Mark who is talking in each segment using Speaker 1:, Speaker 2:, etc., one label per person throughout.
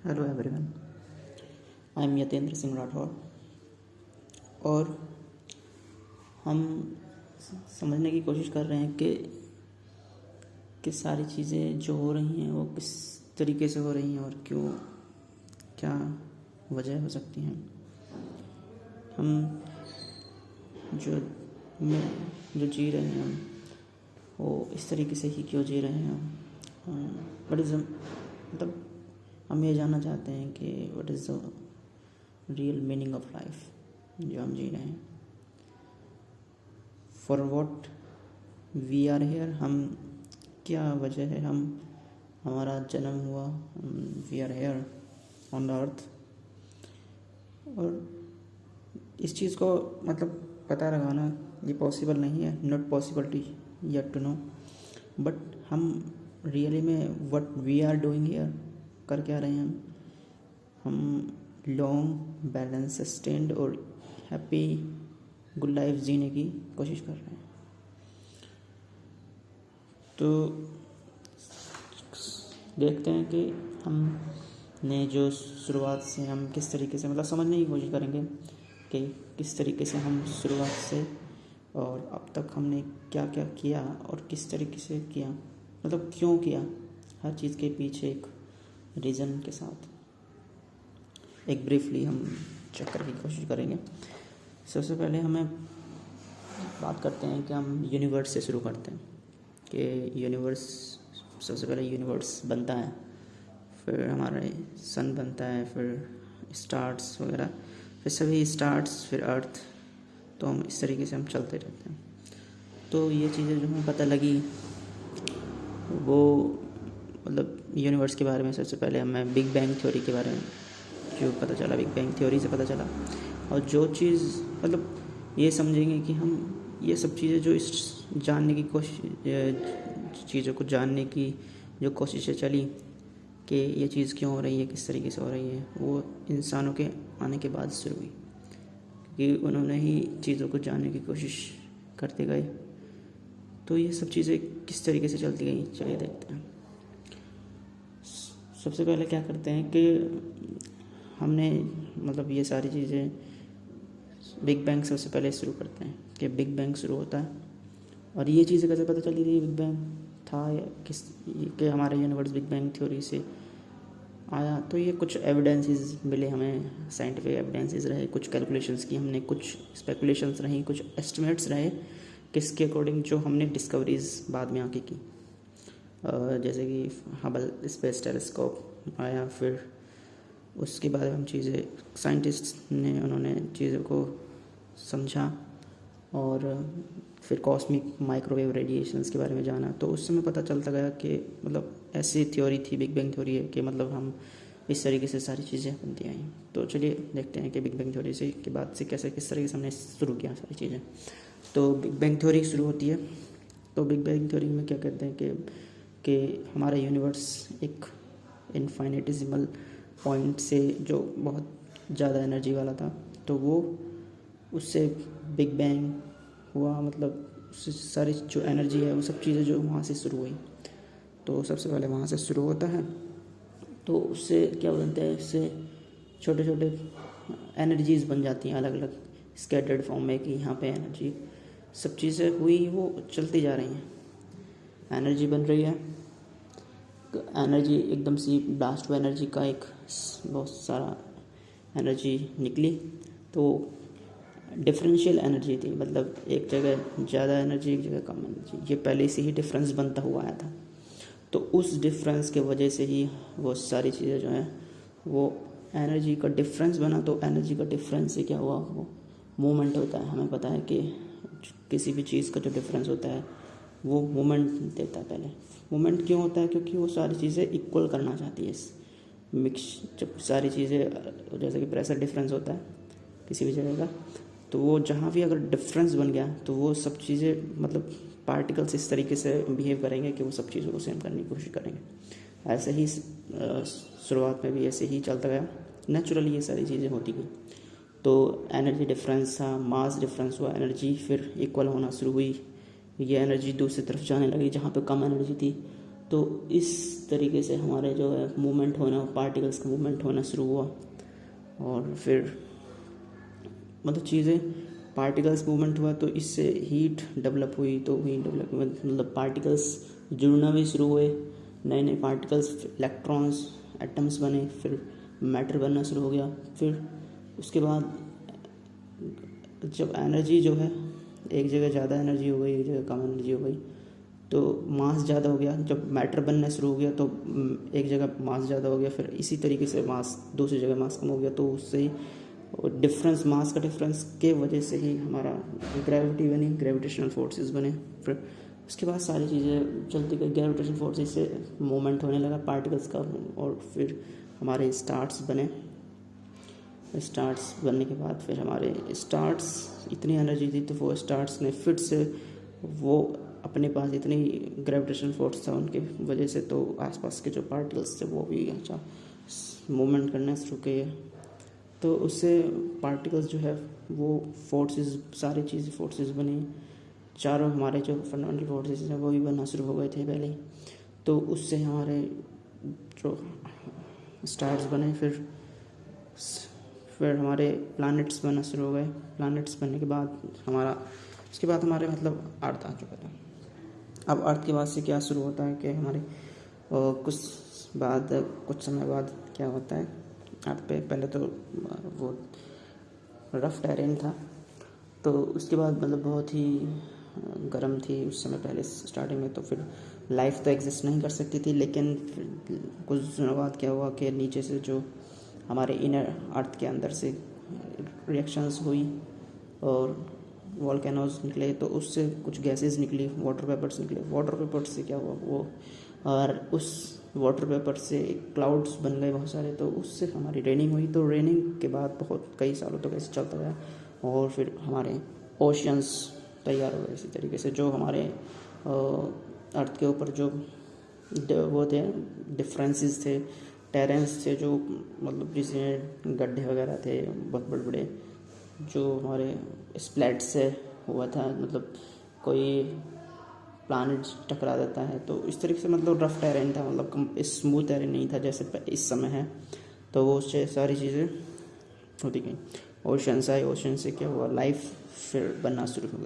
Speaker 1: Hello everyone, I am Yatendra Singh Rathore. और हम समझने की कोशिश कर रहे हैं कि सारी चीज़ें जो हो रही हैं वो किस तरीके से हो रही हैं और क्यों, क्या वजह हो सकती हैं। हम जो जी रहे हैं हम वो इस तरीके से ही क्यों जी रहे हैं। बट मतलब हम ये जानना चाहते हैं कि what is the real meaning of life जो हम जी रहे हैं। For what we are here, हम क्या वजह है हमारा जन्म हुआ, we are here on the earth. और इस चीज़ को मतलब पता लगाना ये पॉसिबल नहीं है, not possible to yet to know. But हम रियली में what we are doing here, कर क्या रहे हैं हम लॉन्ग बैलेंस सस्टेन्ड और हैप्पी गुड लाइफ जीने की कोशिश कर रहे हैं। तो देखते हैं कि हमने जो शुरुआत से हम किस तरीके से मतलब समझने की कोशिश करेंगे कि किस तरीके से हम शुरुआत से और अब तक हमने क्या क्या किया और किस तरीके से किया, मतलब क्यों किया, हर चीज़ के पीछे एक रीज़न के साथ एक ब्रीफली हम चेक करने की कोशिश करेंगे। सबसे पहले हमें बात करते हैं कि हम यूनिवर्स से शुरू करते हैं कि यूनिवर्स, सबसे पहले यूनिवर्स बनता है, फिर हमारे सन बनता है, फिर स्टार्स वगैरह, फिर सभी स्टार्स, फिर अर्थ। तो हम इस तरीके से हम चलते रहते हैं। तो ये चीज़ें जो हमें पता लगी वो मतलब यूनिवर्स के बारे में सबसे पहले हमें बिग बैंग थ्योरी के बारे में जो पता चला, बिग बैंग थ्योरी से पता चला। और जो चीज़ मतलब ये समझेंगे कि हम ये सब चीज़ें जो इस जानने की कोशिश, चीज़ों को जानने की जो कोशिशें चली कि ये चीज़ क्यों हो रही है, किस तरीके से हो रही है, वो इंसानों के आने के बाद शुरू हुई, क्योंकि उन्होंने ही चीज़ों को जानने की कोशिश करते गए। तो ये सब चीज़ें किस तरीके से चलती गई, चलिए देखते हैं। सबसे पहले क्या करते हैं कि हमने मतलब ये सारी चीज़ें बिग बैंग सबसे पहले शुरू करते हैं कि बिग बैंग शुरू होता है। और ये चीज़ें कैसे पता चली थी बिग बैंग था या किस के हमारे यूनिवर्स बिग बैंग थ्योरी से आया। तो ये कुछ एविडेंसेस मिले हमें, साइंटिफिक एविडेंसेस रहे, कुछ कैलकुलेशंस की हमने, कुछ स्पेकुलेशंस रही, कुछ एस्टिमेट्स रहे किसके अकॉर्डिंग जो हमने डिस्कवरीज बाद में आके की। जैसे कि हबल स्पेस टेलीस्कोप आया, फिर उसके बाद हम चीज़ें साइंटिस्ट ने उन्होंने चीज़ों को समझा और फिर कॉस्मिक माइक्रोवेव रेडिएशंस के बारे में जाना। तो उस समय पता चलता गया कि मतलब ऐसी थ्योरी थी, बिग बैंग थ्योरी है कि मतलब हम इस तरीके से सारी चीज़ें बनती आई। तो चलिए देखते हैं कि बिग बैंग थ्योरी से के बाद से कैसे किस तरीके से हमने शुरू किया सारी चीज़ें। तो बिग बैंग थ्योरी शुरू होती है। तो बिग बैंग थ्योरी में क्या कहते हैं कि हमारा यूनिवर्स एक इनफाइनेटिसिमल पॉइंट से जो बहुत ज़्यादा एनर्जी वाला था, तो वो उससे बिग बैंग हुआ, मतलब उससे सारी जो एनर्जी है वो सब चीज़ें जो वहाँ से शुरू हुई। तो सबसे पहले वहाँ से शुरू होता है। तो उससे क्या बनता है, इससे छोटे छोटे एनर्जीज़ बन जाती हैं अलग अलग स्कैटर्ड फॉर्म में, कि यहाँ पे एनर्जी सब चीज़ें हुई, वो चलती जा रही हैं, एनर्जी बन रही है। एनर्जी एकदम सी ब्लास्ट हुआ, एनर्जी का एक बहुत सारा एनर्जी निकली। तो डिफरेंशियल एनर्जी थी, मतलब एक जगह ज़्यादा एनर्जी, एक जगह कम एनर्जी, ये पहले से ही डिफरेंस बनता हुआ आया था। तो उस डिफरेंस के वजह से ही वो सारी चीज़ें जो हैं वो एनर्जी का डिफरेंस बना। तो एनर्जी का डिफरेंस से क्या हुआ, वो मूवमेंट होता है। हमें पता है कि किसी भी चीज़ का जो डिफरेंस होता है वो मूवमेंट देता है। पहले मूवमेंट क्यों होता है, क्योंकि वो सारी चीज़ें इक्वल करना चाहती है मिक्स। जब सारी चीज़ें, जैसे कि प्रेशर डिफरेंस होता है किसी भी जगह का, तो वो जहाँ भी अगर डिफरेंस बन गया तो वो सब चीज़ें मतलब पार्टिकल्स इस तरीके से बिहेव करेंगे कि वो सब चीज़ों को सेम करने की कोशिश करेंगे। ऐसे ही शुरुआत में भी ऐसे ही चलता गया, नेचुरली ये सारी चीज़ें होती गई। तो एनर्जी डिफरेंस था, मास डिफरेंस हुआ, एनर्जी फिर इक्वल होना शुरू हुई, ये एनर्जी दूसरी तरफ जाने लगी जहाँ पे कम एनर्जी थी। तो इस तरीके से हमारे जो है मूवमेंट होना, पार्टिकल्स का मूवमेंट होना शुरू हुआ। और फिर मतलब चीज़ें, पार्टिकल्स मूवमेंट हुआ तो इससे हीट डेवलप हुई, तो हीट डेवलप मतलब पार्टिकल्स जुड़ना भी शुरू हुए, नए नए पार्टिकल्स, इलेक्ट्रॉन्स, एटम्स बने, फिर मैटर बनना शुरू हो गया। फिर उसके बाद जब एनर्जी जो है, एक जगह ज़्यादा एनर्जी हो गई, एक जगह कम एनर्जी हो गई, तो मास ज़्यादा हो गया। जब मैटर बनना शुरू हो गया तो एक जगह मास ज़्यादा हो गया, फिर इसी तरीके से मास दूसरी जगह मास कम हो गया, तो उससे ही डिफरेंस, मास का डिफरेंस के वजह से ही हमारा ग्रेविटी बनी, ग्रेविटेशनल फोर्सेस बने। फिर उसके बाद सारी चीज़ें चलती गई, ग्रेविटेशनल फोर्सेस से मूवमेंट होने लगा पार्टिकल्स का, और फिर हमारे स्टार्स बने। स्टार्स बनने के बाद फिर हमारे स्टार्स, इतनी एनर्जी थी तो वो स्टार्स ने फिर से, वो अपने पास इतनी ग्रेविटेशनल फोर्स था उनके वजह से, तो आसपास के जो पार्टिकल्स थे वो भी अच्छा मूवमेंट करना शुरू किए। तो उससे पार्टिकल्स जो है वो फोर्सेस, सारी चीज़ें फोर्सेस बनी, चारों हमारे जो फंडामेंटल फोर्सेस हैं वो भी बनना शुरू हो गए थे पहले ही। तो उससे हमारे जो स्टार्स बने, फिर हमारे प्लैनेट्स बनना शुरू हो गए। प्लैनेट्स बनने के बाद उसके बाद हमारे मतलब अर्थ आ चुका था। अब अर्थ के बाद से क्या शुरू होता है कि हमारे कुछ समय बाद क्या होता है अर्थ पे, पहले तो वो रफ टेरेन था, तो उसके बाद मतलब बहुत ही गर्म थी उस समय पहले स्टार्टिंग में, तो फिर लाइफ तो एग्जिस्ट नहीं कर सकती थी। लेकिन फिर कुछ दिनों बाद क्या हुआ कि नीचे से जो हमारे इनर अर्थ के अंदर से रिएक्शंस हुई और वॉल्केनोज निकले, तो उससे कुछ गैसेस निकली, वाटर वेपर्स निकले। वाटर वेपर्स से क्या हुआ वो, और उस वाटर वेपर से क्लाउड्स बन गए बहुत सारे, तो उससे हमारी रेनिंग हुई। तो रेनिंग के बाद बहुत कई सालों तक ऐसे चलता गया, और फिर हमारे ओशियंस तैयार हो गए इसी तरीके से। जो हमारे अर्थ के ऊपर जो वो थे, डिफरेंसेस थे, टेरेंस थे, जो मतलब जिसमें गड्ढे वगैरह थे बहुत बड़े बड़े, जो हमारे स्प्लैट से हुआ था, मतलब कोई प्लानट टकरा देता है, तो इस तरीके से मतलब रफ टेरेन था, मतलब स्मूथ टेरेन नहीं था जैसे इस समय है। तो वो उससे सारी चीज़ें होती गई। ओशंस आए, ओशन से क्या हुआ, लाइफ फिर बनना शुरू हो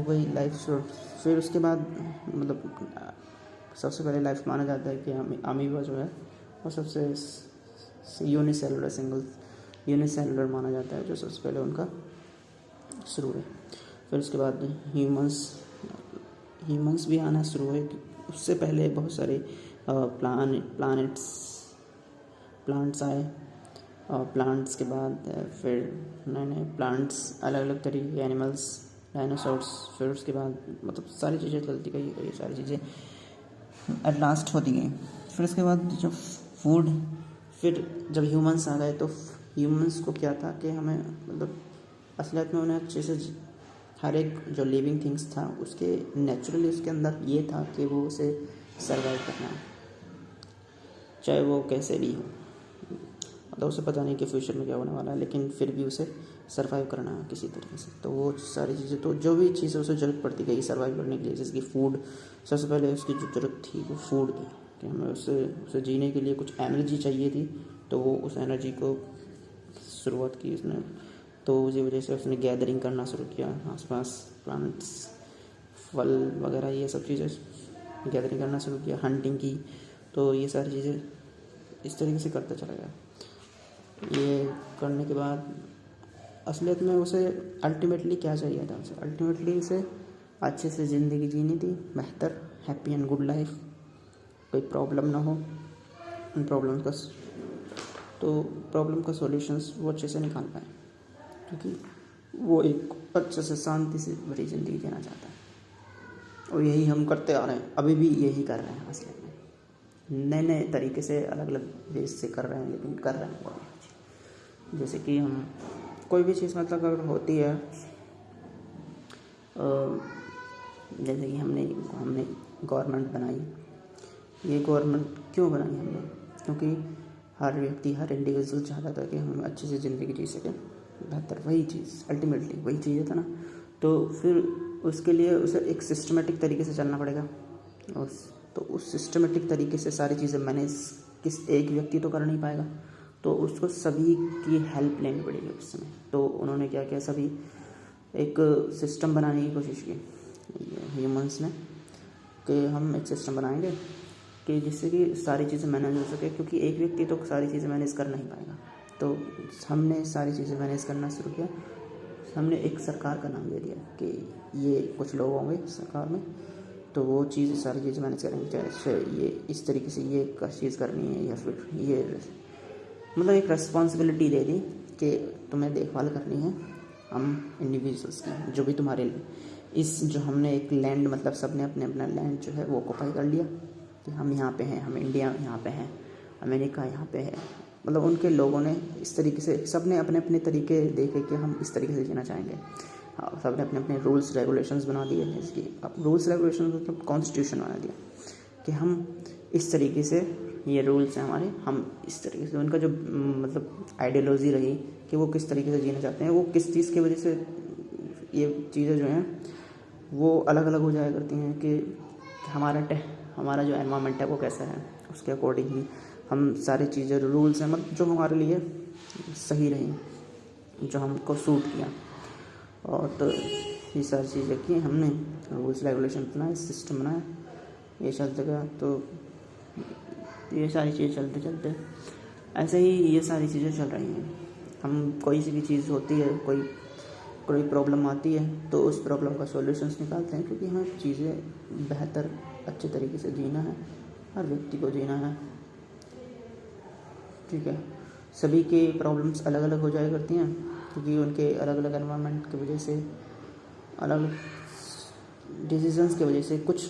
Speaker 1: गई, फिर उसके बाद मतलब सबसे पहले लाइफ माना जाता है कि अमीबा जो है वो सबसे यूनिसेलुलर माना जाता है, जो सबसे पहले उनका शुरू है। फिर उसके बाद ह्यूमंस भी आना शुरू हुए। उससे पहले बहुत सारे प्लांट्स आए, और प्लांट्स के बाद फिर नए नए प्लांट्स, अलग अलग तरीके के एनिमल्स, डायनासोर्स, फिर उसके बाद मतलब सारी चीज़ें चलती गई, ये सारी चीज़ें एट लास्ट होती गई। फिर उसके बाद जब फिर जब ह्यूमंस आ गए, तो ह्यूमंस को क्या था कि हमें मतलब असलियत में उन्हें अच्छे से हर एक जो लिविंग थिंग्स था उसके नेचुरली उसके अंदर ये था कि वो उसे सर्वाइव करना है, चाहे वो कैसे भी हो। मतलब उसे पता नहीं कि फ्यूचर में क्या होने वाला है, लेकिन फिर भी उसे सर्वाइव करना है किसी तरीके से। तो वो सारी चीज़ें, तो जो भी चीज़ें उसे ज़रूरत पड़ती गई सर्वाइव करने के लिए, जैसे कि फूड, सबसे पहले उसकी जो ज़रूरत थी वो फूड थी, कि हमें उसे जीने के लिए कुछ एनर्जी चाहिए थी। तो वो उस एनर्जी को शुरुआत की उसने, तो उसी वजह से उसने गैदरिंग करना शुरू किया आसपास, प्लांट्स, फल वगैरह, ये सब चीज़ें गैदरिंग करना शुरू किया, हंटिंग की। तो ये सारी चीज़ें इस तरीके से करता चला गया। ये करने के बाद असलियत में उसे अल्टीमेटली क्या चाहिए था, उसे अच्छे से ज़िंदगी जीनी थी, बेहतर, हैप्पी एंड गुड लाइफ, कोई प्रॉब्लम ना हो। उन प्रॉब्लम का सॉल्यूशंस वो अच्छे से निकाल पाए, क्योंकि वो एक अच्छे से शांति से भरी ज़िंदगी जीना चाहता है। और यही हम करते आ रहे हैं, अभी भी यही कर रहे हैं असलियत में, नए नए तरीके से, अलग अलग बेस से कर रहे हैं, लेकिन कर रहे हैं वो भी। जैसे कि हम कोई भी चीज़ मतलब अगर होती है, जैसे कि हमने गवर्नमेंट बनाई। ये गवर्नमेंट क्यों बनाई हमने, क्योंकि हर व्यक्ति, हर इंडिविजुअल चाहता था कि हम अच्छे से ज़िंदगी जी सकें, बेहतर, वही चीज़ अल्टीमेटली वही चाहिए था ना। तो फिर उसके लिए उसे एक सिस्टमेटिक तरीके से चलना पड़ेगा, और तो उस सिस्टमेटिक तरीके से सारी चीज़ें मैनेज किस एक व्यक्ति तो कर नहीं पाएगा, तो उसको सभी की हेल्प लेनी पड़ेगी उस समय। तो उन्होंने क्या किया, सभी एक सिस्टम बनाने की कोशिश की ह्यूमंस ने, कि हम एक सिस्टम बनाएंगे कि जिससे कि सारी चीज़ें मैनेज हो सके, क्योंकि एक व्यक्ति तो सारी चीज़ें मैनेज कर नहीं पाएगा। तो हमने सारी चीज़ें मैनेज करना शुरू किया। हमने एक सरकार का नाम दे दिया कि ये कुछ लोग होंगे सरकार में, तो वो चीज़ सारी चीज़ें मैनेज करेंगे, चाहे ये इस तरीके से ये चीज़ करनी है, या फिर ये मतलब एक रेस्पॉन्सिबिलिटी दे दी कि तुम्हें देखभाल करनी है हम इंडिविजुअल्स की, जो भी तुम्हारे इस जो हमने एक लैंड मतलब सब ने अपने अपना लैंड जो है वो ऑक्यूपाई कर लिया कि हम यहाँ पे हैं, हम इंडिया यहाँ पे हैं, अमेरिका यहाँ पे है। मतलब उनके लोगों ने इस तरीके से सब ने अपने अपने तरीके देखे कि हम इस तरीके से जीना चाहेंगे। हाँ, सब ने अपने अपने रूल्स रेगुलेशंस बना दिए, जैसे कि अब रूल्स रेगुलेशंस मतलब कॉन्स्टिट्यूशन बना दिया कि हम इस तरीके से, ये रूल्स हैं हमारे, हम इस तरीके से। उनका जो मतलब आइडियोलॉजी रही कि वो किस तरीके से जीना चाहते हैं, वो किस चीज़ की वजह से ये चीज़ें जो हैं वो अलग अलग हो जाया करती हैं कि हमारा जो एनवायरनमेंट है वो कैसा है, उसके अकॉर्डिंग ही हम सारी चीज़ें रूल्स हैं मतलब जो हमारे लिए सही रही, जो हमको सूट किया। और तो ये सारी चीज़ें की हमने, रूल्स रेगुलेशन बनाए, सिस्टम बनाया, ये चलते गया। तो ये सारी चीज़ें चलते चलते ऐसे ही ये सारी चीज़ें चल रही हैं। हम कोई सी भी चीज़ होती है, कोई प्रॉब्लम आती है, तो उस प्रॉब्लम का सॉल्यूशंस निकालते हैं, क्योंकि हमें चीज़ें बेहतर अच्छे तरीके से जीना है, हर व्यक्ति को जीना है। ठीक है, सभी के प्रॉब्लम्स अलग अलग हो जाया करती हैं, क्योंकि उनके अलग अलग एनवायरनमेंट की वजह से, अलग अलग डिसीजंस की वजह से कुछ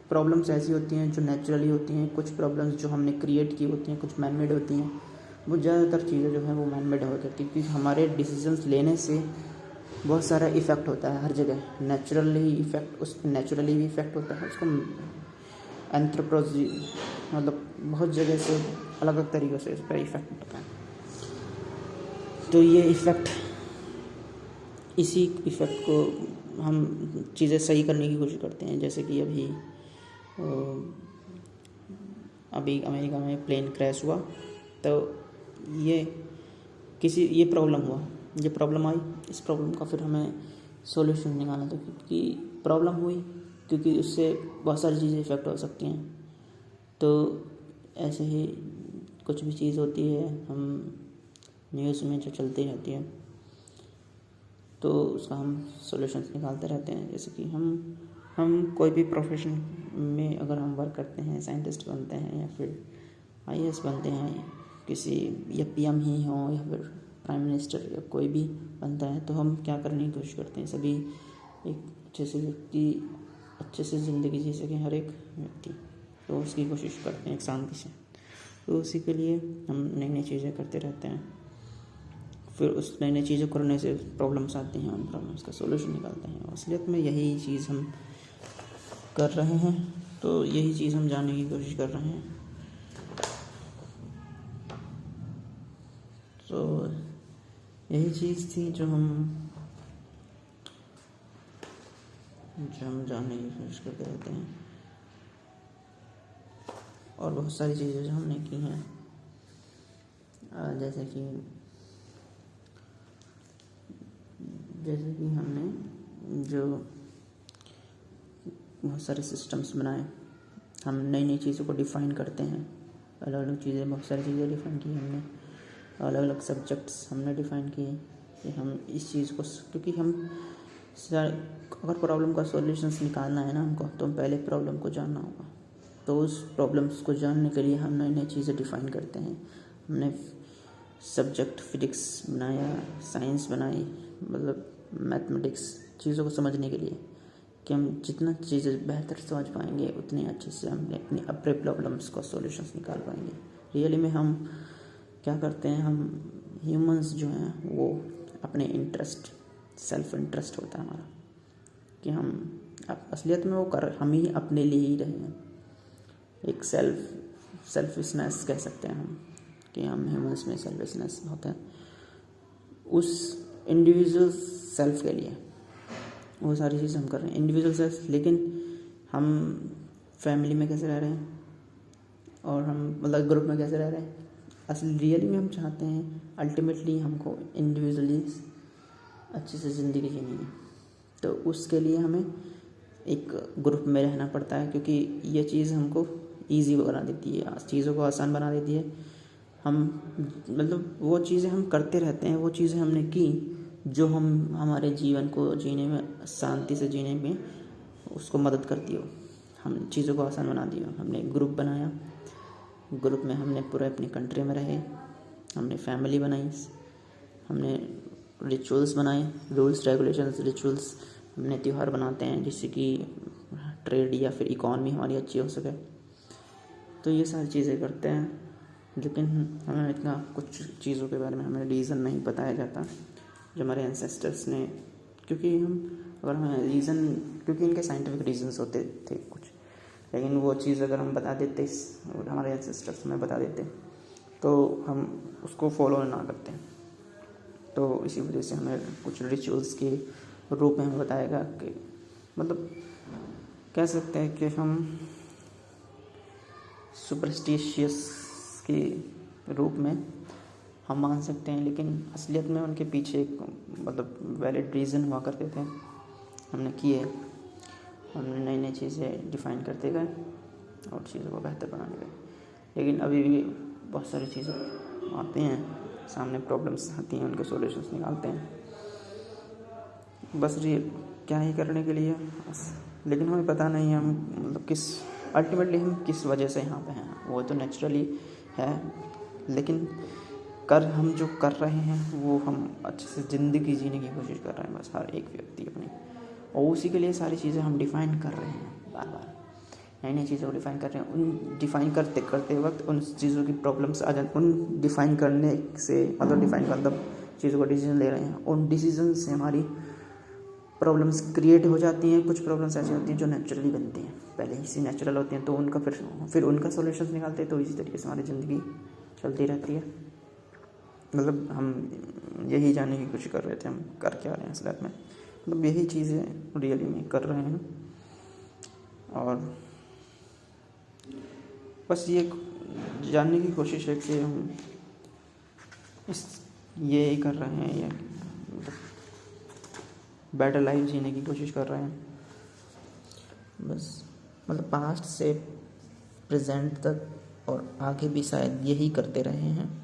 Speaker 1: प्रॉब्लम्स ऐसी होती हैं जो नेचुरली होती हैं, कुछ प्रॉब्लम्स जो हमने क्रिएट की होती हैं, कुछ मैन मेड होती हैं। वो ज़्यादातर चीज़ें जो हैं वो मैन मेड हो करती हैं, क्योंकि हमारे डिसीजंस लेने से बहुत सारा इफ़ेक्ट होता है हर जगह। नेचुरली इफ़ेक्ट, उस नेचुरली भी इफ़ेक्ट होता है, उसको एंथ्रोपोलॉजी मतलब बहुत जगह से अलग अलग तरीक़ों से इस पर इफ़ेक्ट होता है। तो ये इफ़ेक्ट, इसी इफ़ेक्ट को हम चीज़ें सही करने की कोशिश करते हैं। जैसे कि अभी अमेरिका में प्लेन क्रैश हुआ, तो ये प्रॉब्लम हुआ, ये प्रॉब्लम आई, इस प्रॉब्लम का फिर हमें सॉल्यूशन निकालना था, क्योंकि प्रॉब्लम हुई, क्योंकि उससे बहुत सारी चीज़ें इफ़ेक्ट हो सकती हैं। तो ऐसे ही कुछ भी चीज़ होती है, हम न्यूज़ में जो चलती रहती है, तो उसका हम सॉल्यूशंस निकालते रहते हैं। जैसे कि हम कोई भी प्रोफेशन में अगर हम वर्क करते हैं, साइंटिस्ट बनते हैं या फिर IAS बनते हैं, किसी या PM ही हो या फिर प्राइम मिनिस्टर या कोई भी बनता है, तो हम क्या करने की कोशिश करते हैं, सभी एक अच्छे से ज़िंदगी जी सकें हर एक व्यक्ति, तो उसकी कोशिश करते हैं एक शांति से। तो उसी के लिए हम नई नई चीज़ें करते रहते हैं। फिर उस नई नई चीज़ें करने से प्रॉब्लम्स आती हैं, उन प्रॉब्लम्स का सॉल्यूशन निकालते हैं। असलियत में यही चीज़ हम कर रहे हैं, तो यही चीज़ हम जानने की कोशिश कर रहे हैं। तो यही चीज़ थी जो हम जानने की कोशिश करते रहते हैं। और बहुत सारी चीज़ें जो हमने की हैं, जैसे कि हमने जो बहुत सारे सिस्टम्स बनाए, हम नई नई चीज़ों को डिफ़ाइन करते हैं, अलग अलग चीज़ें, बहुत सारी चीज़ें डिफ़ाइन की हमने, अलग अलग सब्जेक्ट्स हमने डिफ़ाइन किए कि हम इस चीज़ को, क्योंकि हम अगर प्रॉब्लम का सॉल्यूशंस निकालना है ना हमको, तो हम पहले प्रॉब्लम को जानना होगा। तो उस प्रॉब्लम्स को जानने के लिए हम नई नई चीज़ें डिफ़ाइन करते हैं। हमने सब्जेक्ट फिजिक्स बनाया, साइंस बनाई, मतलब मैथमेटिक्स, चीज़ों को समझने के लिए कि हम जितना चीज़ें बेहतर समझ पाएंगे, उतनी अच्छे से हम अपने प्रॉब्लम्स को सॉल्यूशंस निकाल पाएंगे। रियली में हम क्या करते हैं, हम ह्यूमंस जो हैं वो अपने इंटरेस्ट, सेल्फ इंटरेस्ट होता है हमारा, कि हम असलियत में हम ही अपने लिए ही रहे हैं। एक सेल्फिशनेस कह सकते हैं हम, कि हम ह्यूमंस में सेल्फिशनेस होता है उस इंडिविजुअल सेल्फ के लिए। वो सारी चीज़ हम कर रहे हैं इंडिविजुअल सेल्फ, लेकिन हम फैमिली में कैसे रह रहे हैं, और हम मतलब ग्रुप में कैसे रह रहे हैं। असली रियली में हम चाहते हैं अल्टीमेटली हमको इंडिविजुअली अच्छे से ज़िंदगी जीनी है, तो उसके लिए हमें एक ग्रुप में रहना पड़ता है, क्योंकि ये चीज़ हमको ईजी बना देती है, चीज़ों को आसान बना देती है। हम मतलब वो चीज़ें हम करते रहते हैं, वो चीज़ें हमने की जो हम हमारे जीवन को जीने में, शांति से जीने में उसको मदद करती हो। हम चीज़ों को आसान बना दिया। हमने एक ग्रुप बनाया, ग्रुप में हमने पूरे अपनी कंट्री में रहे, हमने फैमिली बनाई, हमने रिचुअल्स बनाए, रूल्स रेगुलेशंस रिचुअल्स, हमने त्यौहार बनाते हैं जिससे कि ट्रेड या फिर इकॉनमी हमारी अच्छी हो सके। तो ये सारी चीज़ें करते हैं, लेकिन हमें इतना कुछ चीज़ों के बारे में हमें रीज़न नहीं बताया जाता जो हमारे एंसेस्टर्स ने, क्योंकि हम अगर हमें रीज़न, क्योंकि इनके साइंटिफिक रीजंस होते थे कुछ, लेकिन वो चीज़ अगर हम बता देते, हमारे एंसेस्टर्स हमें बता देते, तो हम उसको फॉलो ना करते। तो इसी वजह से हमें कुछ रिचुअल्स के रूप में हमें बताएगा कि मतलब कह सकते हैं कि हम सुपरस्टिशियस के रूप में हम मान सकते हैं, लेकिन असलियत में उनके पीछे एक मतलब वैलिड रीज़न हुआ करते थे। हमने किए, हमने नई नई चीज़ें डिफ़ाइन करते गए और चीज़ों को बेहतर बनाने गए, लेकिन अभी भी बहुत सारी चीज़ें आती हैं सामने, प्रॉब्लम्स आती हैं, उनके सॉल्यूशंस निकालते हैं बस ये क्या ही करने के लिए बस। लेकिन हमें पता नहीं है हम मतलब किस अल्टीमेटली हम किस वजह से यहाँ पे हैं। वो तो नेचुरली है, लेकिन हम जो कर रहे हैं वो हम अच्छे से ज़िंदगी जीने की कोशिश कर रहे हैं बस, हर एक व्यक्ति अपनी, और उसी के लिए सारी चीज़ें हम डिफ़ाइन कर रहे हैं, बार बार नई नई चीज़ों को डिफ़ाइन कर रहे हैं। उन डिफ़ाइन करते करते वक्त उन चीज़ों की प्रॉब्लम्स आ जाती, उन डिफ़ाइन करने से मतलब डिफ़ाइन मतलब चीज़ों का डिसीजन ले रहे हैं, उन डिसीजन से हमारी प्रॉब्लम्स क्रिएट हो जाती हैं। कुछ प्रॉब्लम्स ऐसी होती हैं जो नेचुरली बनती हैं, पहले ही से नेचुरल होती हैं, तो उनका फिर उनका सॉल्यूशंस निकालते हैं। तो इसी तरीके से हमारी ज़िंदगी चलती रहती है। मतलब हम यही जानने की कोशिश कर रहे थे हम कर क्या रहे हैं इस लाइफ में, मतलब यही चीज़ें रियली में कर रहे हैं, और बस ये जानने की कोशिश है कि हम ये ही कर रहे हैं या बेटर लाइफ जीने की कोशिश कर रहे हैं बस। मतलब पास्ट से प्रेजेंट तक और आगे भी शायद यही करते रहे हैं।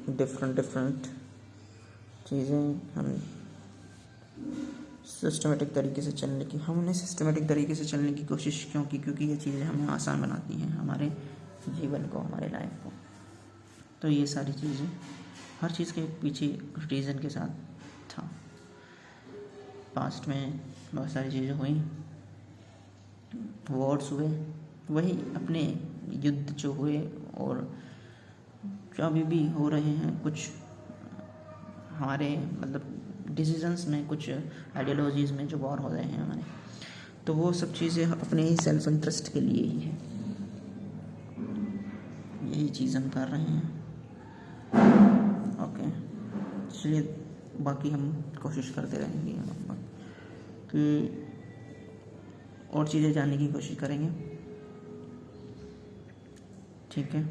Speaker 1: डिफरेंट चीज़ें हम सिस्टमेटिक तरीके से चलने की कोशिश क्योंकि ये चीज़ें हमें आसान बनाती हैं, हमारे जीवन को, हमारे लाइफ को। तो ये सारी चीज़ें हर चीज़ के पीछे रीज़न के साथ था। पास्ट में बहुत सारी चीज़ें हुई, वॉर्स हुए, वही अपने युद्ध जो हुए और जो अभी भी हो रहे हैं, कुछ हमारे मतलब डिसीजंस में, कुछ आइडियोलॉजीज़ में जो वॉर हो रहे हैं हमारे, तो वो सब चीज़ें अपने ही सेल्फ इंटरेस्ट के लिए ही है। यही चीज़ हम कर रहे हैं। ओके, इसलिए बाकी हम कोशिश करते रहेंगे कि और चीज़ें जानने की कोशिश करेंगे। ठीक है।